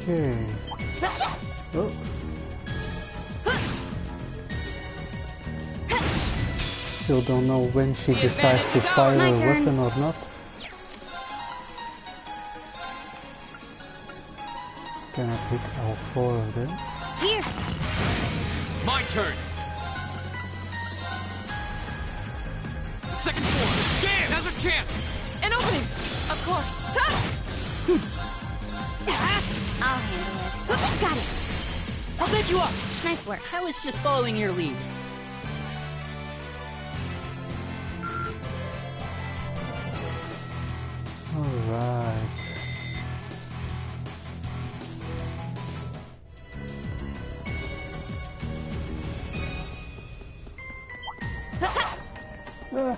Okay. Oh. Still don't know when she decides to fire a weapon or not. Can I pick all 4 of them? Here. My turn. Second floor. Damn, now's our chance. An opening. Of course. I'll handle it. Got it. I'll bed you up. Nice work. I was just following your lead. Alright. No.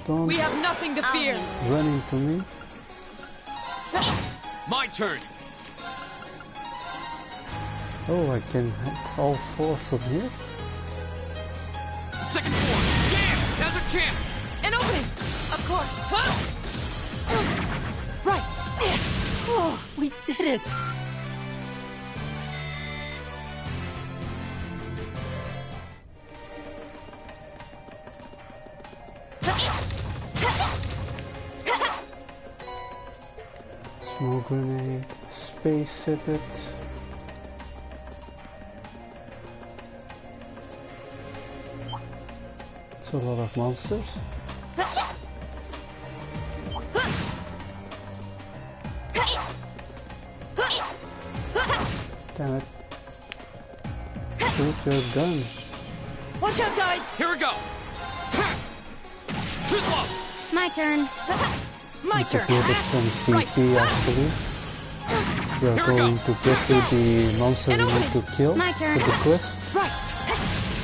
Don't We have nothing to fear. run into me. My turn. Oh, I can hit all 4 from here? Second floor. Damn, now's our chance. An opening. Of course. Right. Oh, we did it. Smoke grenade, space sippet. It's a lot of monsters. Damn it. Shoot your gun. Watch out, guys. Here we go. Too slow. My turn. My turn. Get it from CP actually. We are going to get to the monster we need to kill My turn. for the quest. Right.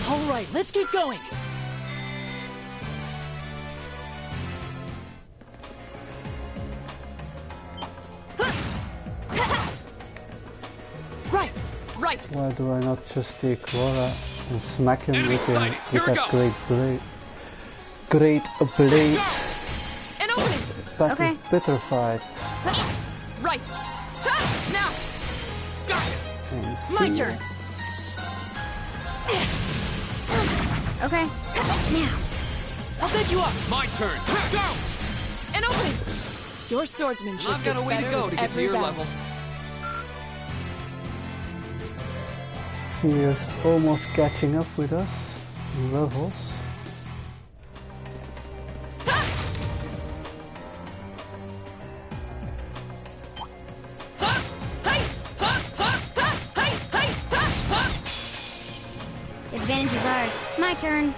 All right, let's keep going. Right. Why do I not just take Laura and smack him Enemy with sighted. Here we that go. great blade? Great blade. An opening. Battle Okay. petrified. Right. Now. Got it. And My see. turn. Okay. Now. I'll bed you up. My turn. Go. An opening. Your swordsmanship I've got a gets way to better go with to get to every your battle. level. She is almost catching up with us in levels. The advantage is ours. My turn.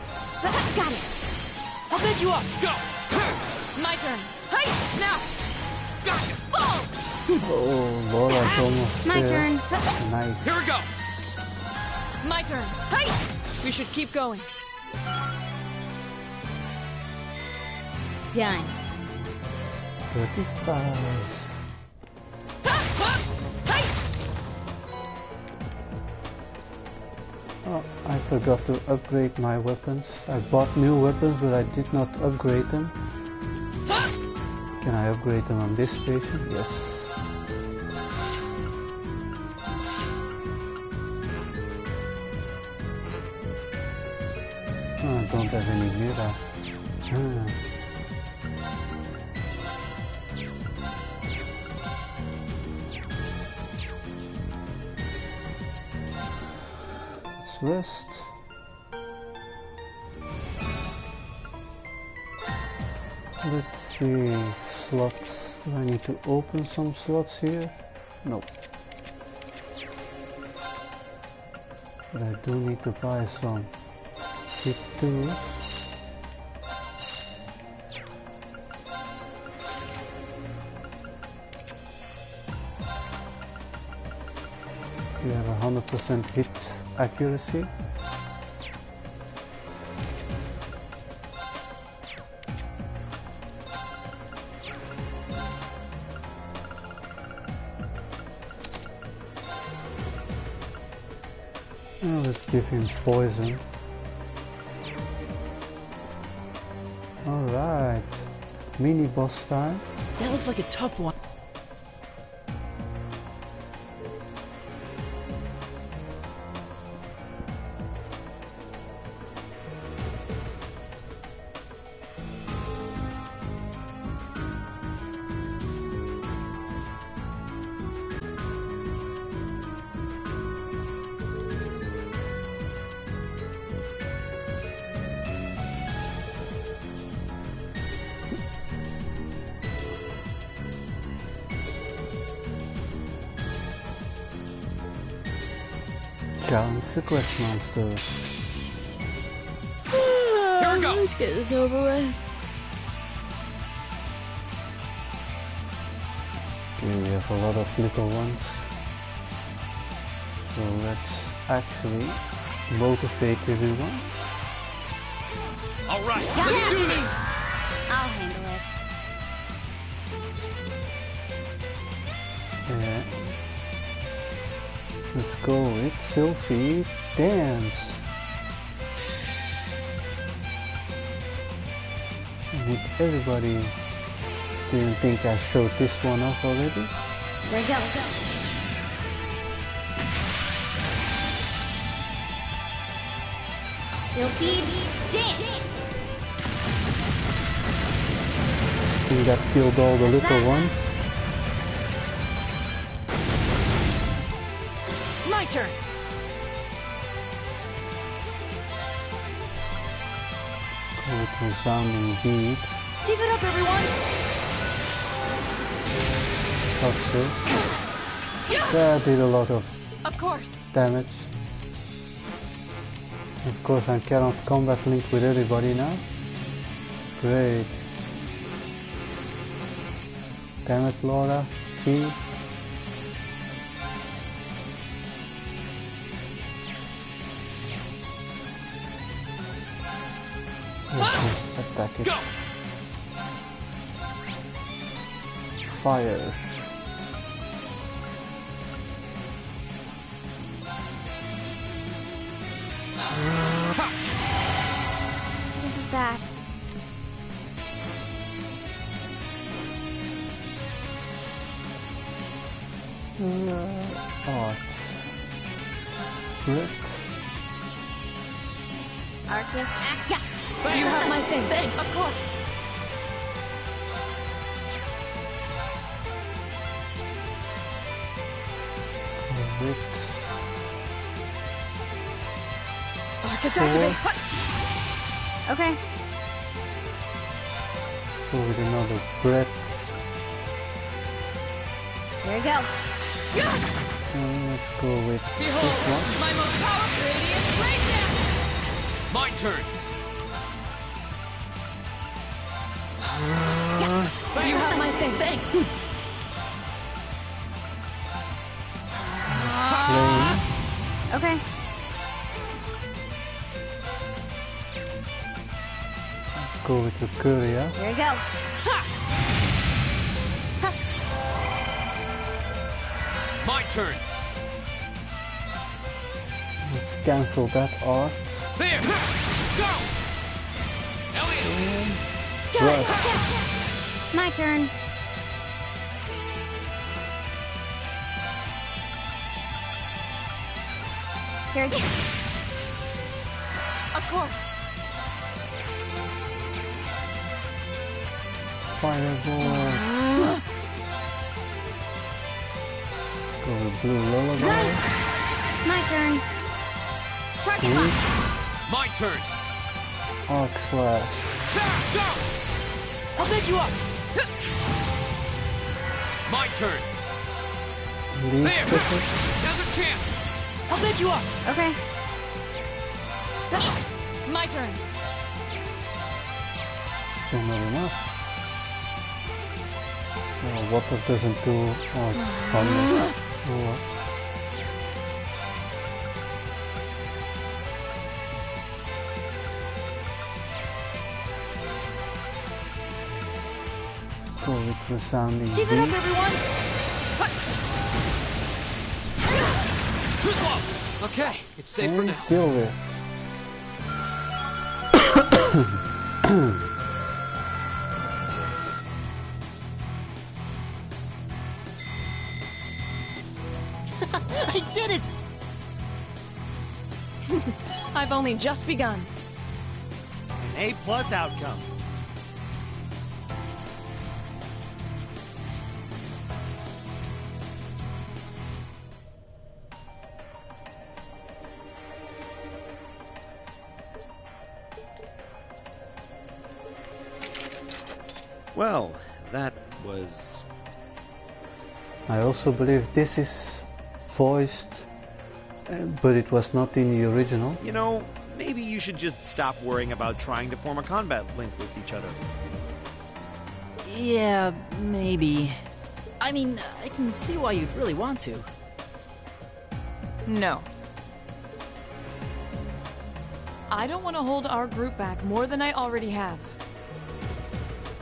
Got it. I'll bed you up. Go. My turn. Hey, now. Got it. Fall. Oh, Laura's almost My there. turn. Nice. Here we go. My turn. Hey. We should keep going. Done. 35. Oh, I forgot to upgrade my weapons. I bought new weapons, but I did not upgrade them. Can I upgrade them on this station? Yes. Oh, I don't have any mira. Ah. Let's rest. Let's see, slots. Do I need to open some slots here? No. But I do need to buy some big tools. We have 100% hit accuracy. Now let's give him poison. Alright, mini boss time. That looks like a tough one. Challenge the quest monster. Here we go. Let's get this over with. Okay, we have a lot of little ones. So let's actually motivate everyone. All right, Got let's do it. this. I'll handle it. Yeah. Let's go with Sylvie Dance. I think everybody didn't think I showed this one off already. There you go. Silky dance. I think that killed all the little ones. My turn. Go with resounding beat. Keep it up, everyone. Thought so. That did a lot of Of course. damage. Of course I cannot combat link with everybody now. Great. Damn it, Laura. See? Let's just attack it. Go. Fire. This is bad. Art. Grit. Arcus act. Yeah. You have my thing. Thanks. Of course. Grit. Arcus activate. Okay. Go with another breath. There you go. And let's go with Behold, this one. my most powerful radiant blade dance. My turn. You have my thing. Thanks. Flame. Okay. Let's go with the Curia. There you go. My turn. Let's cancel that art. There. Go. Elliot. Rush. My turn. Here we go. Of course. Fireball. Go with blue lullaby. My turn. Sweet. My turn. Arc slash. Go. I'll pick you up. My turn. Leaf There. picker. Now's a chance. I'll pick you up. Okay. My turn. Still not enough. Oh, water doesn't do. Oh, it's harmless. Oh, well. Go with resounding Keep it up, beat. everyone. Too slow. Okay, it's safe for And now. deal with. I did it. I've only just begun. An A+ outcome. Well, that was... I also believe this is voiced but it was not in the original. You know, maybe you should just stop worrying about trying to form a combat link with each other. Yeah, maybe. I mean, I can see why you'd really want to. No. I don't want to hold our group back more than I already have.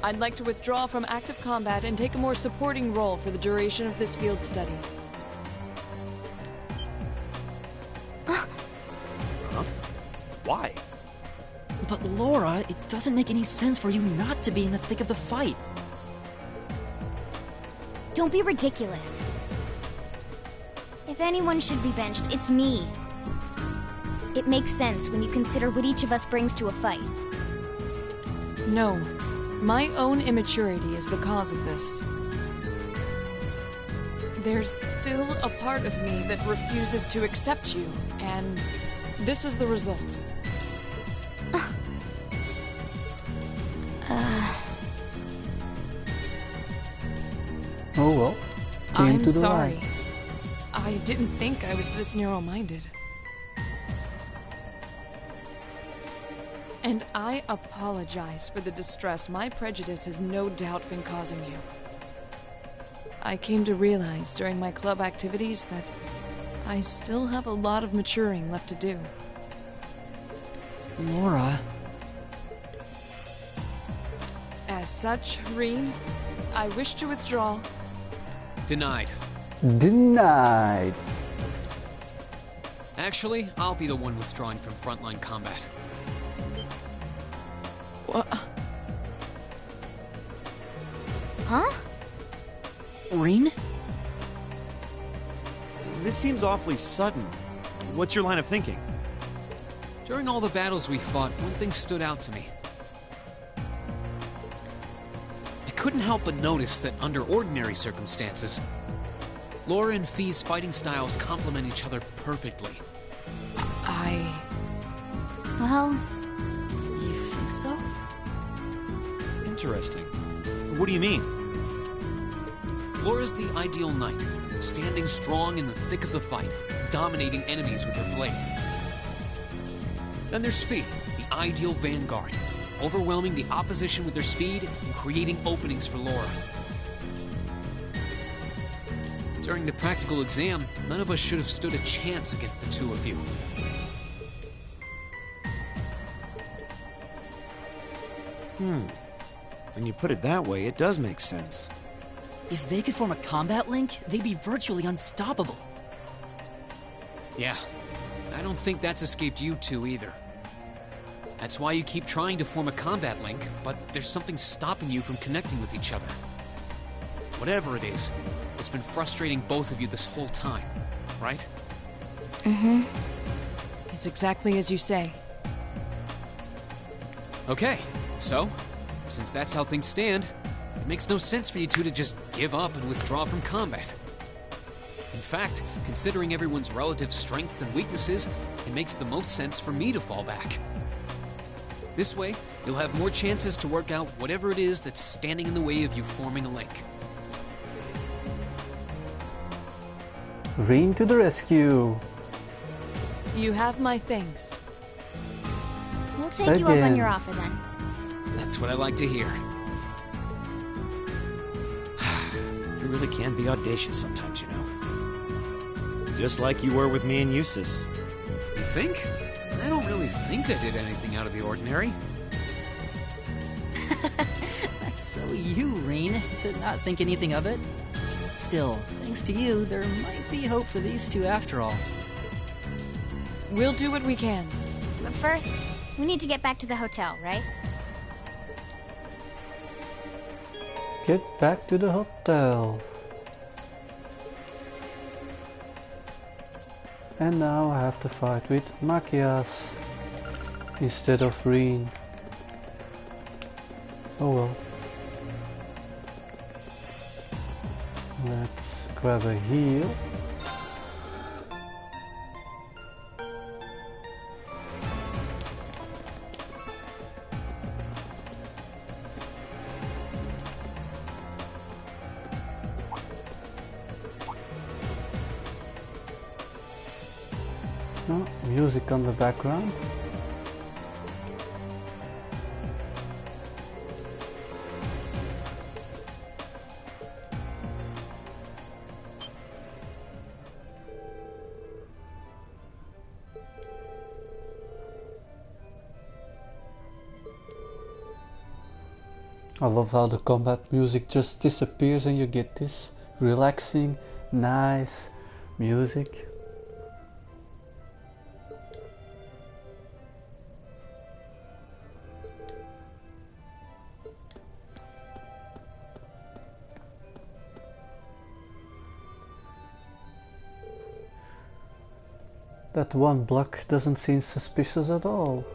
I'd like to withdraw from active combat and take a more supporting role for the duration of this field study. Why? But Laura, it doesn't make any sense for you not to be in the thick of the fight. Don't be ridiculous. If anyone should be benched, it's me. It makes sense when you consider what each of us brings to a fight. No. My own immaturity is the cause of this. There's still a part of me that refuses to accept you, and this is the result. Oh well. Came I'm to the sorry. light. I didn't think I was this narrow-minded. And I apologize for the distress my prejudice has no doubt been causing you. I came to realize during my club activities that I still have a lot of maturing left to do. Laura... As such, Reen, I wish to withdraw. Denied. Denied. Actually, I'll be the one withdrawing from frontline combat. What? Huh? Reen? This seems awfully sudden. What's your line of thinking? During all the battles we fought, one thing stood out to me. I couldn't help but notice that under ordinary circumstances, Laura and Fee's fighting styles complement each other perfectly. Well... You think so? Interesting. What do you mean? Laura's the ideal knight, standing strong in the thick of the fight, dominating enemies with her blade. Then there's Fee, the ideal vanguard, overwhelming the opposition with her speed and creating openings for Laura. During the practical exam, none of us should have stood a chance against the two of you. When you put it that way, it does make sense. If they could form a combat link, they'd be virtually unstoppable. Yeah, I don't think that's escaped you two either. That's why you keep trying to form a combat link, but there's something stopping you from connecting with each other. Whatever it is, it's been frustrating both of you this whole time, right? Mm-hmm. It's exactly as you say. Okay, so, since that's how things stand, it makes no sense for you two to just give up and withdraw from combat. In fact, considering everyone's relative strengths and weaknesses, it makes the most sense for me to fall back. This way, you'll have more chances to work out whatever it is that's standing in the way of you forming a link. Reen to the rescue. You have my thanks. We'll take you up on your offer then. That's what I like to hear. You really can be audacious sometimes, you know. Just like you were with me and Eustace. You think? I don't really think I did anything out of the ordinary. That's so you, Reen, to not think anything of it. Still, thanks to you, there might be hope for these two after all. We'll do what we can. But first, we need to get back to the hotel, right? Get back to the hotel. And now I have to fight with Machias instead of Reen. Oh well. Let's grab a heal. No, music on the background. I love how the combat music just disappears and you get this relaxing, nice music. That one block doesn't seem suspicious at all.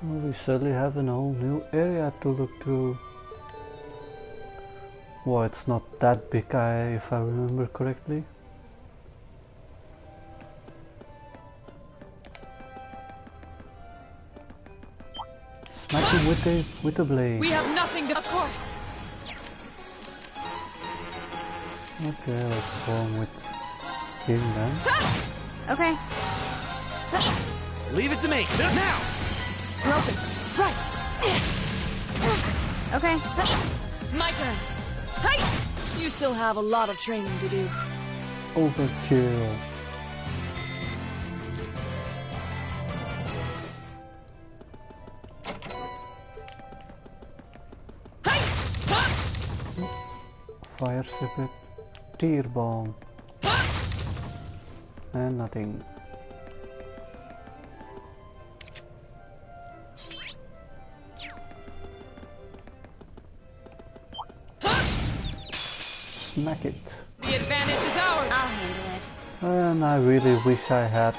We suddenly have a whole new area to look through. Well, it's not that big, if I remember correctly. Smack him with the blade. We have nothing to. Of course. Okay, let's go on with him then. Okay. Leave it to me. Now! Broken. Right. Okay. My turn. Hey! You still have a lot of training to do. Overkill. Fire circuit, tear bomb, and nothing. Smack it. The advantage is ours. I'll handle it. And I really wish I had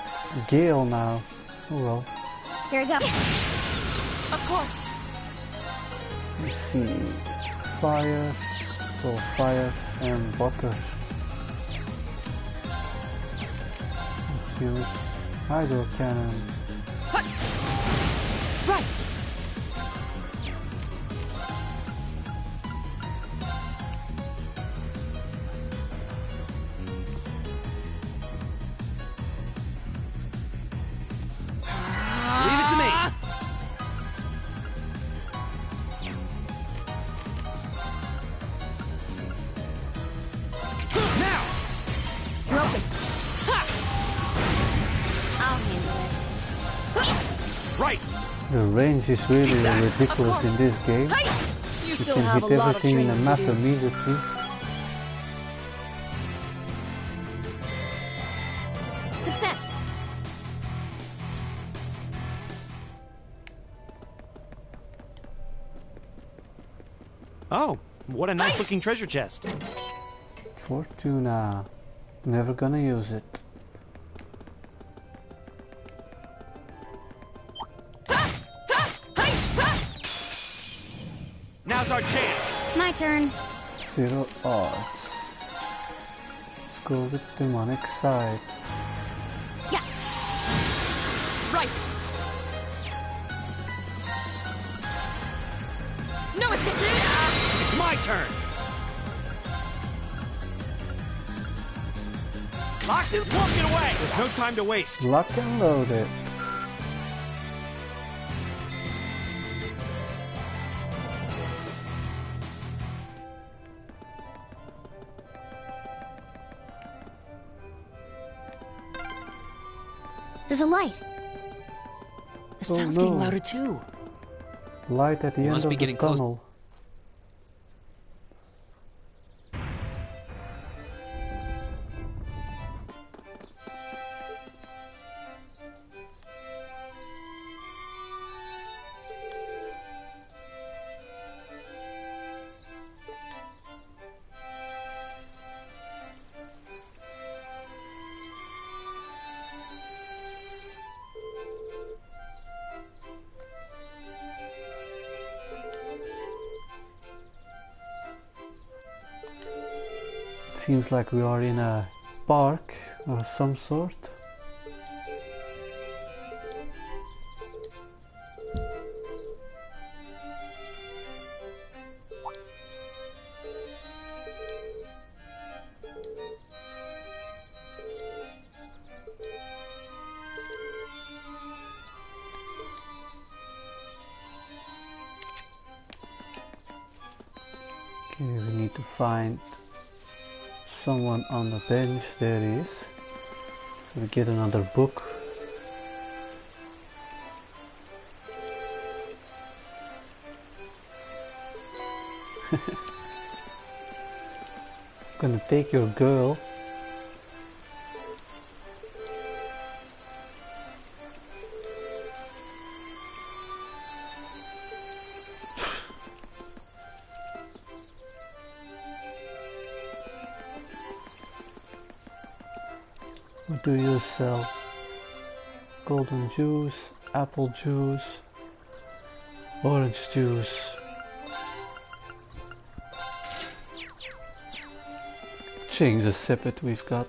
Gale now. Oh well. Here we go. Of course. You see, fire, so fire and water. Let's use hydro cannon. Right. Leave it to me. Now! Broken. I'll handle it. Right! The range is really ridiculous in this game. Hey! You You still can have a hit lot of everything in training the map to do. immediately. Success. Oh, what a nice looking treasure chest. Fortuna. Never gonna use it. Now's our chance. My turn. Zero odds. Let's go with demonic side. Yeah. Right. No, it's It's my turn. Locked it, won't get away. There's no time to waste. Lock and load it. There's a light. The sound's getting no. louder too. Light at the end Must of be the getting close. tunnel. Seems like we are in a park of some sort. Okay, we need to find someone on the bench. There he is. We get another book. I'm gonna take your girl. What do you sell? Golden juice, apple juice, orange juice. Change the sippet we've got.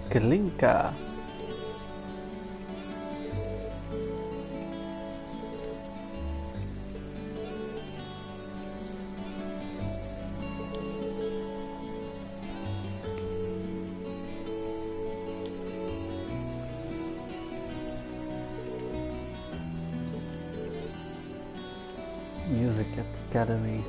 Kalinka. Music Academy.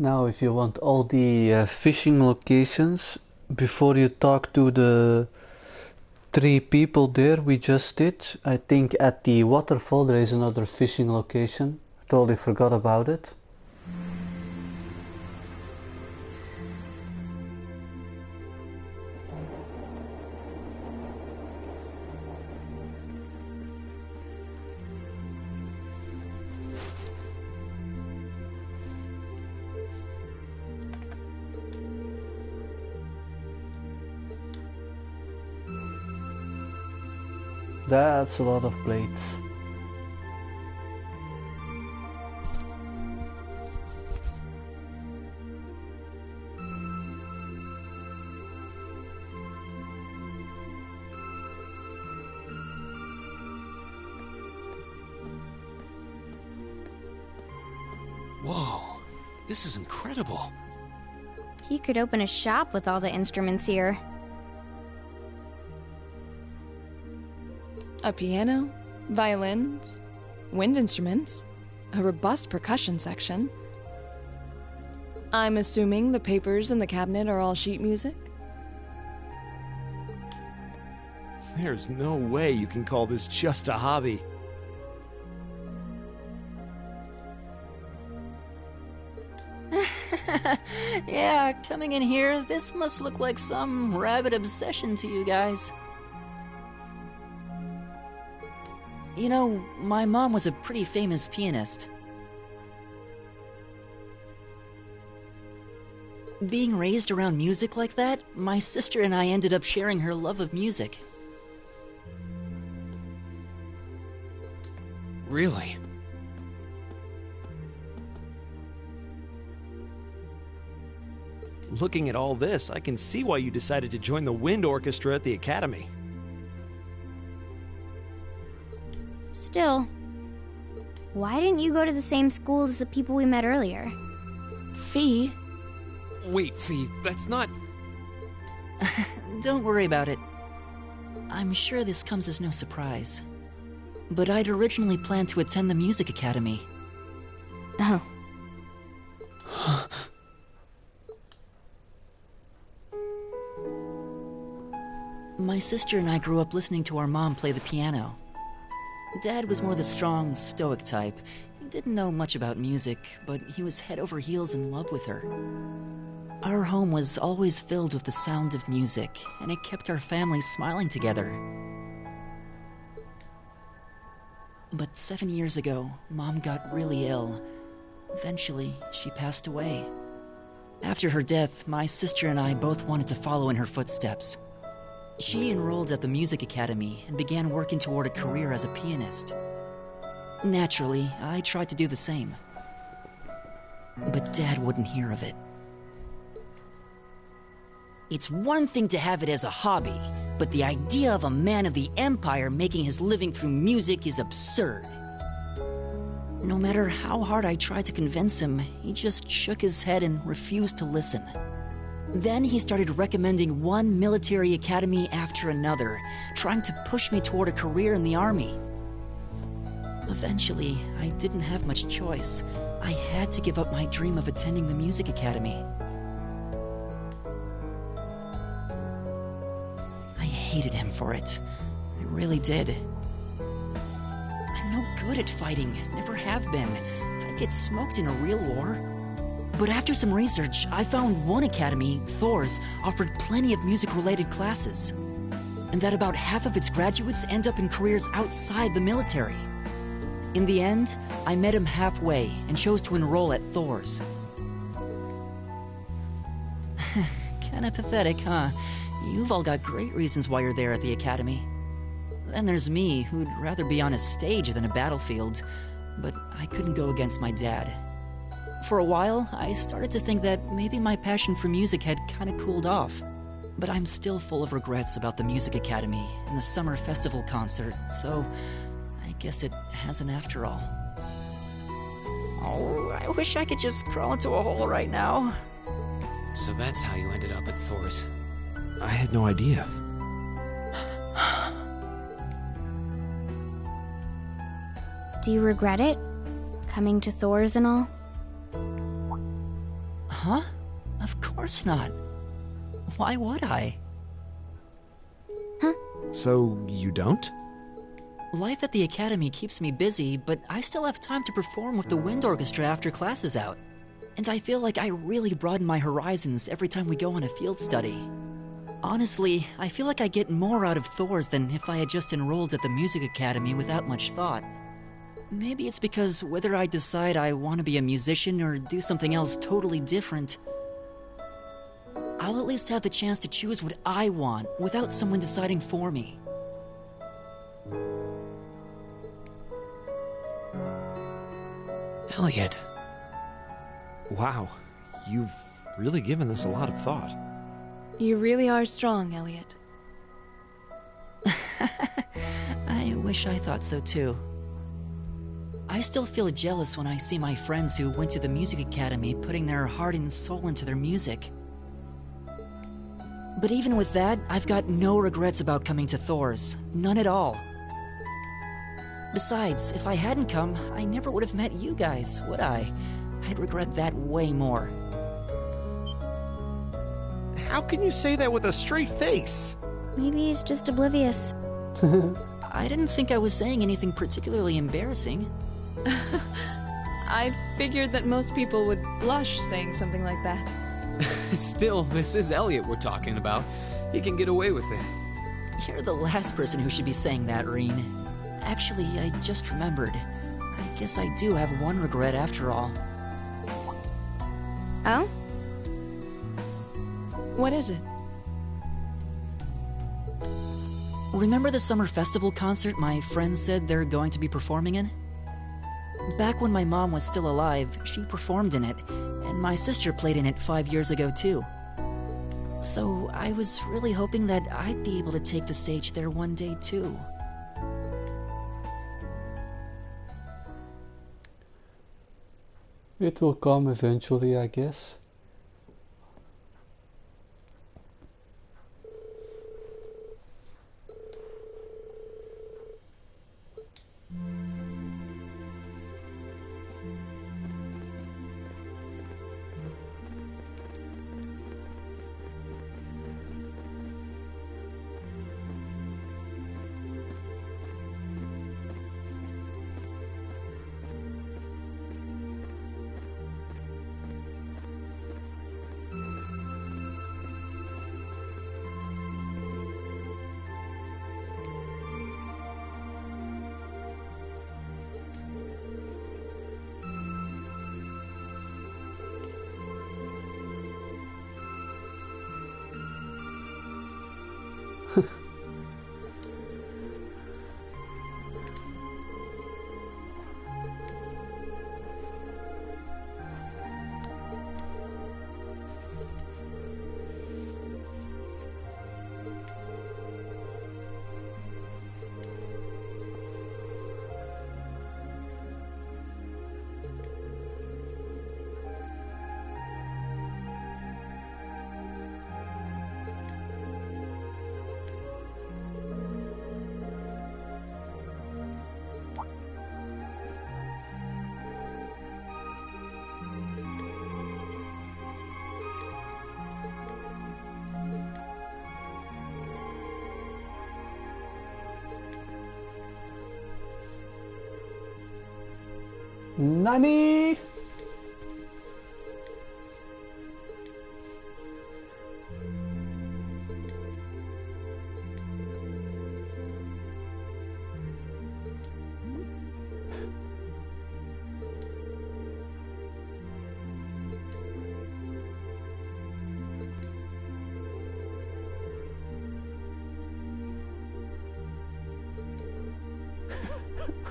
Now if you want all the fishing locations, before you talk to the 3 people there we just did, I think at the waterfall there is another fishing location. Totally forgot about it. That's a lot of plates. Whoa, this is incredible. He could open a shop with all the instruments here. A piano, violins, wind instruments, a robust percussion section. I'm assuming the papers in the cabinet are all sheet music? There's no way you can call this just a hobby. Yeah, coming in here, this must look like some rabid obsession to you guys. You know, my mom was a pretty famous pianist. Being raised around music like that, my sister and I ended up sharing her love of music. Really? Looking at all this, I can see why you decided to join the wind orchestra at the academy. Still, why didn't you go to the same school as the people we met earlier? Fee? Wait, Fee, that's not... Don't worry about it. I'm sure this comes as no surprise. But I'd originally planned to attend the music academy. Oh. My sister and I grew up listening to our mom play the piano. Dad was more the strong, stoic type. He didn't know much about music, but he was head over heels in love with her. Our home was always filled with the sound of music, and it kept our family smiling together. But 7 years ago, Mom got really ill. Eventually, she passed away. After her death, my sister and I both wanted to follow in her footsteps. She enrolled at the music academy and began working toward a career as a pianist. Naturally, I tried to do the same. But Dad wouldn't hear of it. It's one thing to have it as a hobby, but the idea of a man of the Empire making his living through music is absurd. No matter how hard I tried to convince him, he just shook his head and refused to listen. Then he started recommending one military academy after another, trying to push me toward a career in the army. Eventually, I didn't have much choice. I had to give up my dream of attending the music academy. I hated him for it. I really did. I'm no good at fighting, never have been. I'd get smoked in a real war. But after some research, I found one academy, Thor's, offered plenty of music-related classes. And that about half of its graduates end up in careers outside the military. In the end, I met him halfway and chose to enroll at Thor's. Kinda pathetic, huh? You've all got great reasons why you're there at the academy. Then there's me, who'd rather be on a stage than a battlefield, but I couldn't go against my dad. For a while, I started to think that maybe my passion for music had kinda cooled off. But I'm still full of regrets about the music academy and the summer festival concert, so I guess it hasn't after all. Oh, I wish I could just crawl into a hole right now. So that's how you ended up at Thor's. I had no idea. Do you regret it? Coming to Thor's and all? Huh? Of course not. Why would I? So, you don't? Life at the academy keeps me busy, but I still have time to perform with the wind orchestra after class is out. And I feel like I really broaden my horizons every time we go on a field study. Honestly, I feel like I get more out of Thor's than if I had just enrolled at the music academy without much thought. Maybe it's because whether I decide I want to be a musician or do something else totally different, I'll at least have the chance to choose what I want without someone deciding for me. Elliot. Wow, you've really given this a lot of thought. You really are strong, Elliot. I wish I thought so too. I still feel jealous when I see my friends who went to the music academy putting their heart and soul into their music. But even with that, I've got no regrets about coming to Thor's. None at all. Besides, if I hadn't come, I never would have met you guys, would I? I'd regret that way more. How can you say that with a straight face? Maybe he's just oblivious. I didn't think I was saying anything particularly embarrassing. I figured that most people would blush saying something like that. Still, this is Elliot we're talking about. He can get away with it. You're the last person who should be saying that, Reen. Actually, I just remembered. I guess I do have one regret after all. Oh? What is it? Remember the summer festival concert my friends said they're going to be performing in? Back when my mom was still alive, she performed in it, and my sister played in it 5 years ago too. So I was really hoping that I'd be able to take the stage there one day too. It will come eventually, I guess. Nani?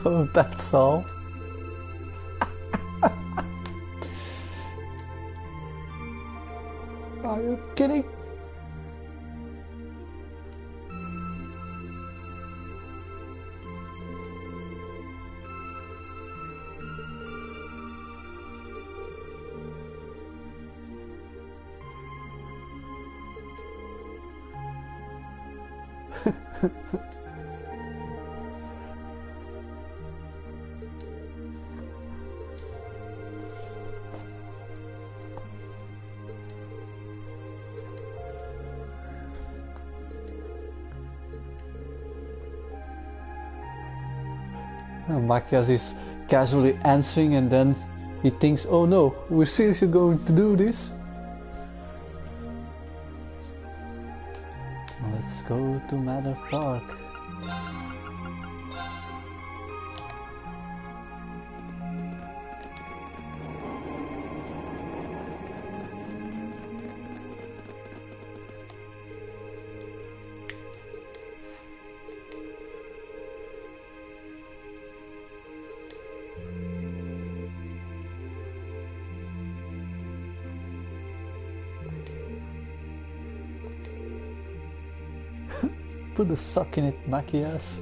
Oh, that's all. Are you kidding? Makias is casually answering and then he thinks, oh no, we're seriously going to do this? Let's go to Mather Park. Put a sock in it, Makias.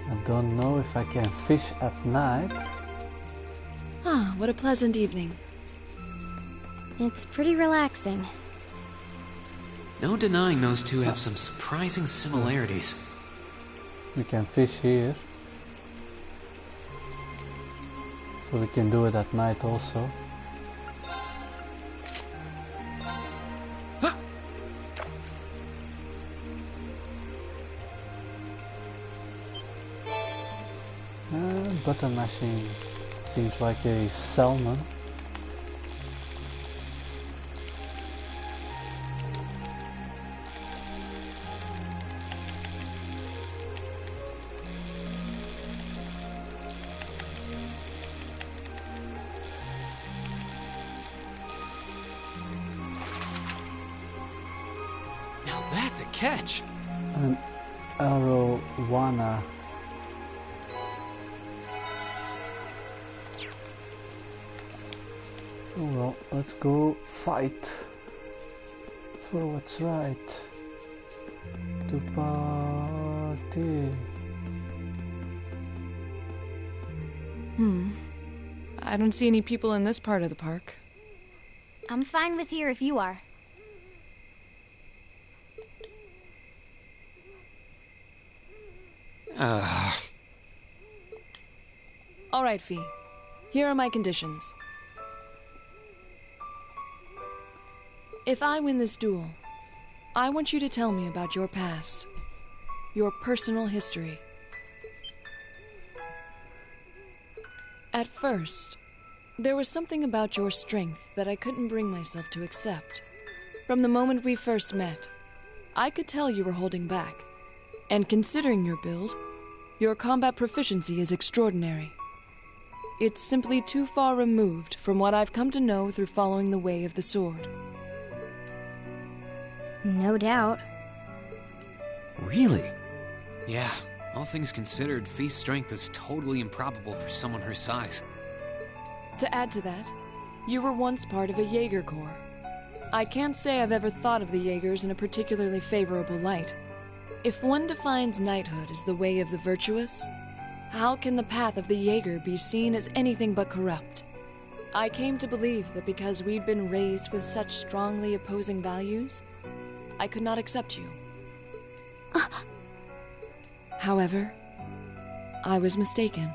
I don't know if I can fish at night. Ah, what a pleasant evening. It's pretty relaxing. No denying those two have some surprising similarities. We can fish here. So we can do it at night also. Butter mashing seems like a salmon. Now that's a catch! An arowana. Well, let's go fight for what's right. To party. I don't see any people in this part of the park. I'm fine with here if you are. All right, Fee. Here are my conditions. If I win this duel, I want you to tell me about your past, your personal history. At first, there was something about your strength that I couldn't bring myself to accept. From the moment we first met, I could tell you were holding back. And considering your build, your combat proficiency is extraordinary. It's simply too far removed from what I've come to know through following the way of the sword. No doubt. Really? Yeah, all things considered, Fee's strength is totally improbable for someone her size. To add to that, you were once part of a Jaeger Corps. I can't say I've ever thought of the Jaegers in a particularly favorable light. If one defines knighthood as the way of the virtuous, how can the path of the Jaeger be seen as anything but corrupt? I came to believe that because we'd been raised with such strongly opposing values, I could not accept you. However, I was mistaken.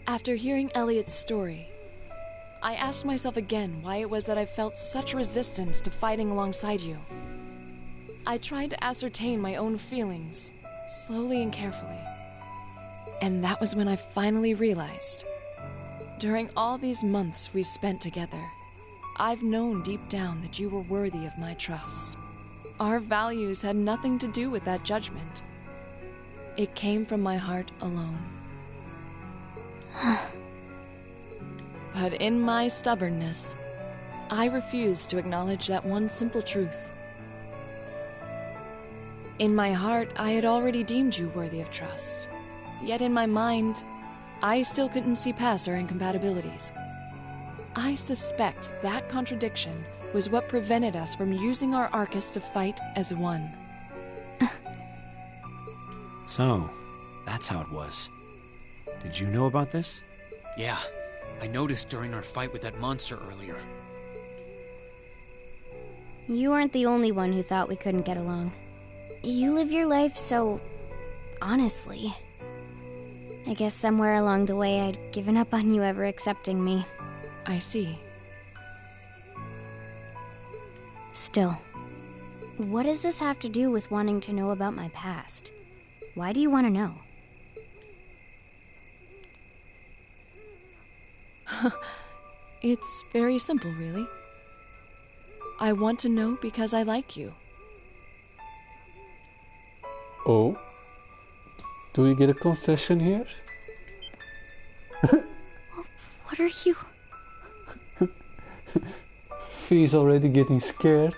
After hearing Elliot's story, I asked myself again why it was that I felt such resistance to fighting alongside you. I tried to ascertain my own feelings, slowly and carefully. And that was when I finally realized. During all these months we spent together, I've known deep down that you were worthy of my trust. Our values had nothing to do with that judgment. It came from my heart alone. But in my stubbornness, I refused to acknowledge that one simple truth. In my heart, I had already deemed you worthy of trust. Yet in my mind, I still couldn't see past our incompatibilities. I suspect that contradiction was what prevented us from using our Arcus to fight as one. So, that's how it was. Did you know about this? Yeah, I noticed during our fight with that monster earlier. You weren't the only one who thought we couldn't get along. You live your life so honestly. I guess somewhere along the way I'd given up on you ever accepting me. I see. Still, what does this have to do with wanting to know about my past? Why do you want to know? It's very simple, really. I want to know because I like you. Oh? Do we get a confession here? What are you... Fee's already getting scared.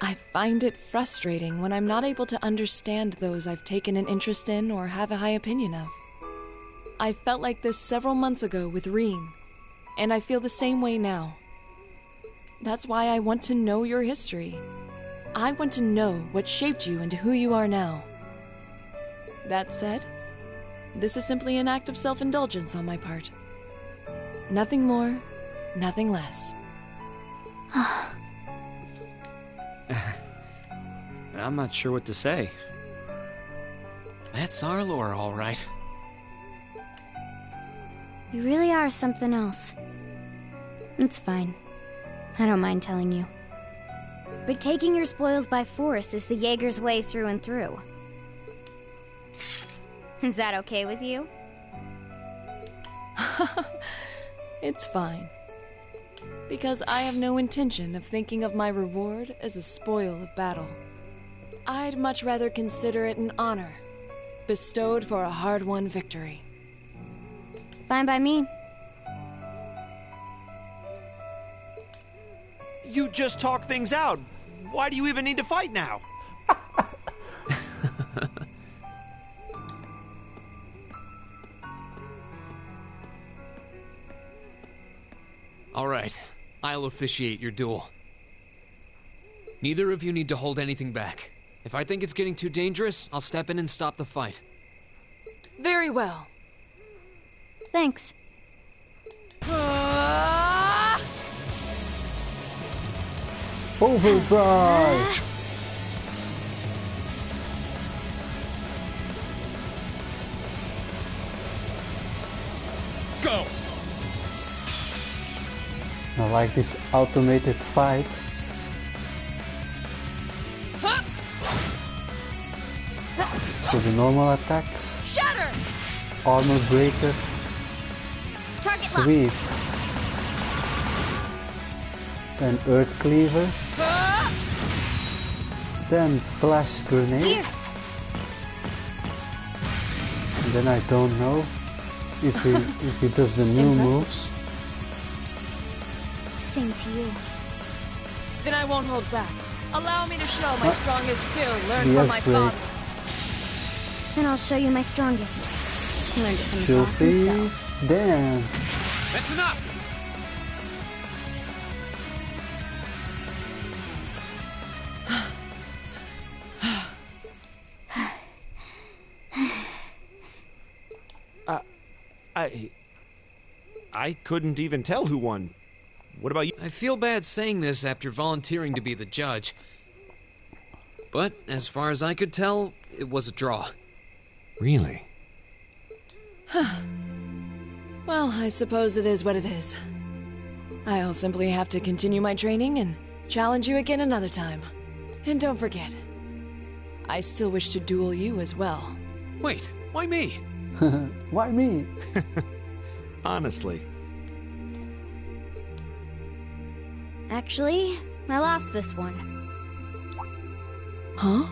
I find it frustrating when I'm not able to understand those I've taken an interest in or have a high opinion of. I felt like this several months ago with Reen, and I feel the same way now. That's why I want to know your history. I want to know what shaped you into who you are now. That said, this is simply an act of self-indulgence on my part. Nothing more, nothing less. I'm not sure what to say. That's our Laura, all right. You really are something else. It's fine. I don't mind telling you. But taking your spoils by force is the Jaeger's way through and through. Is that okay with you? It's fine. Because I have no intention of thinking of my reward as a spoil of battle. I'd much rather consider it an honor, bestowed for a hard-won victory. Fine by me. You just talk things out. Why do you even need to fight now? All right, I'll officiate your duel. Neither of you need to hold anything back. If I think it's getting too dangerous, I'll step in and stop the fight. Very well. Thanks. Overdrive! Go! I like this automated fight. So the normal attacks. Shatter! Armor breaker. Target lock! Sweet. Then earth cleaver. Then flash grenade. Here! And then I don't know if he does the new Impressive. moves. Same to you. Then I won't hold back. Allow me to show my strongest skill learned Yes, from my break. father. Then I'll show you my strongest. Learned it from the boss Filthy himself. dance. That's enough! I couldn't even tell who won. What about you? I feel bad saying this after volunteering to be the judge. But as far as I could tell, it was a draw. Really? Well, I suppose it is what it is. I'll simply have to continue my training and challenge you again another time. And don't forget, I still wish to duel you as well. Wait, why me? Why me? Honestly. Actually, I lost this one. Huh?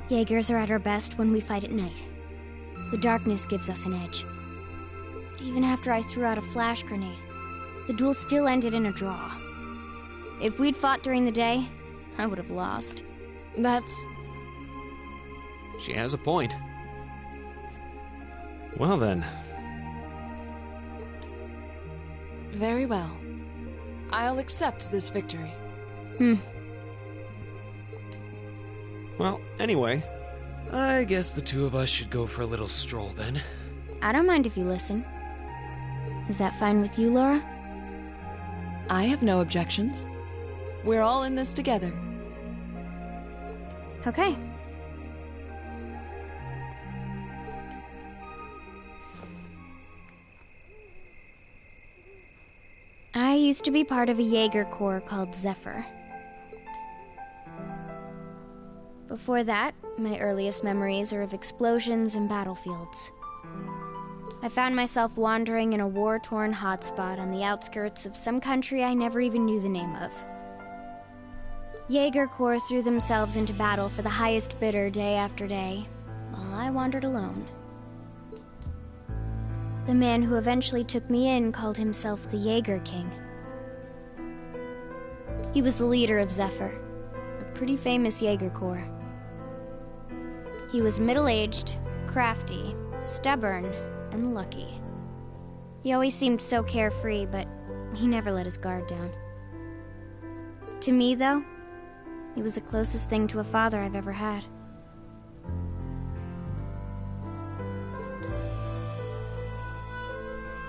Jaegers are at our best when we fight at night. The darkness gives us an edge. But even after I threw out a flash grenade, the duel still ended in a draw. If we'd fought during the day, I would have lost. That's... She has a point. Well then. very well. I'll accept this victory. Well, anyway. I guess the two of us should go for a little stroll then. I don't mind if you listen. Is that fine with you, Laura? I have no objections. We're all in this together. Okay. I used to be part of a Jaeger Corps called Zephyr. Before that, my earliest memories are of explosions and battlefields. I found myself wandering in a war-torn hotspot on the outskirts of some country I never even knew the name of. Jaeger Corps threw themselves into battle for the highest bidder day after day, while I wandered alone. The man who eventually took me in called himself the Jaeger King. He was the leader of Zephyr, a pretty famous Jaeger Corps. He was middle-aged, crafty, stubborn, and lucky. He always seemed so carefree, but he never let his guard down. To me, though, he was the closest thing to a father I've ever had.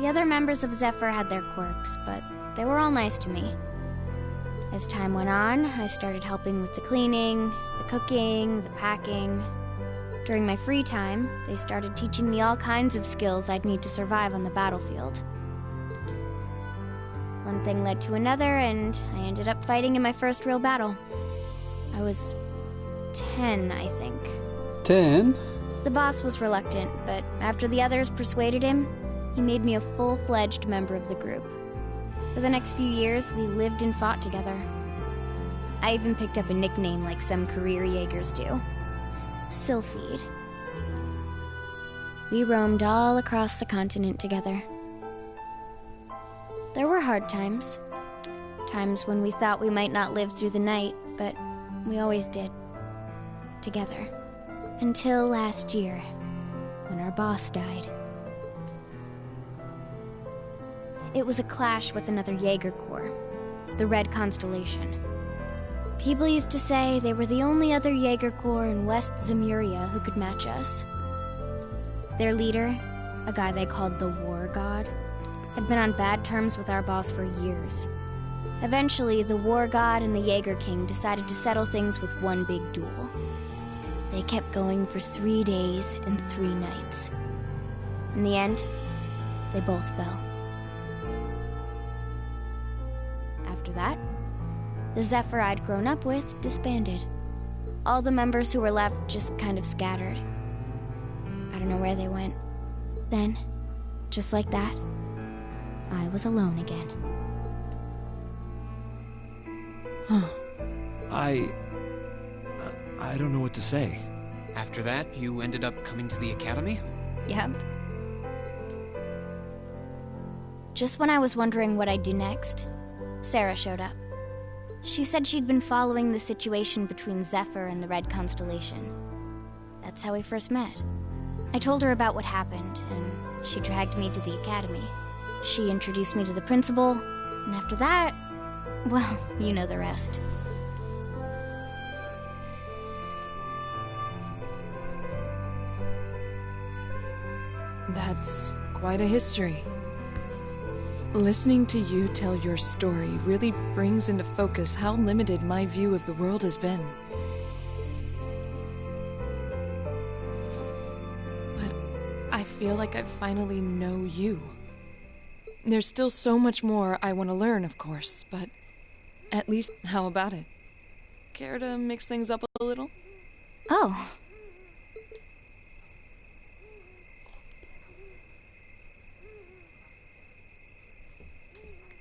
The other members of Zephyr had their quirks, but they were all nice to me. As time went on, I started helping with the cleaning, the cooking, the packing. During my free time, they started teaching me all kinds of skills I'd need to survive on the battlefield. One thing led to another, and I ended up fighting in my first real battle. I was 10, I think. 10? The boss was reluctant, but after the others persuaded him, he made me a full-fledged member of the group. For the next few years, we lived and fought together. I even picked up a nickname like some career Jaegers do. Sylphide. We roamed all across the continent together. There were hard times. Times when we thought we might not live through the night, but we always did. Together. Until last year, when our boss died. It was a clash with another Jaeger Corps, the Red Constellation. People used to say they were the only other Jaeger Corps in West Zemuria who could match us. Their leader, a guy they called the War God, had been on bad terms with our boss for years. Eventually, the War God and the Jaeger King decided to settle things with one big duel. They kept going for 3 days and 3 nights. In the end, they both fell. After that, the Zephyr I'd grown up with disbanded. All the members who were left just kind of scattered. I don't know where they went. Then, just like that, I was alone again. I don't know what to say. After that, you ended up coming to the academy? Yep. Just when I was wondering what I'd do next, Sarah showed up. She said she'd been following the situation between Zephyr and the Red Constellation. That's how we first met. I told her about what happened, and she dragged me to the academy. She introduced me to the principal, and after that, well, you know the rest. That's quite a history. Listening to you tell your story really brings into focus how limited my view of the world has been. But I feel like I finally know you. There's still so much more I want to learn, of course, but at least how about it? Care to mix things up a little? Oh,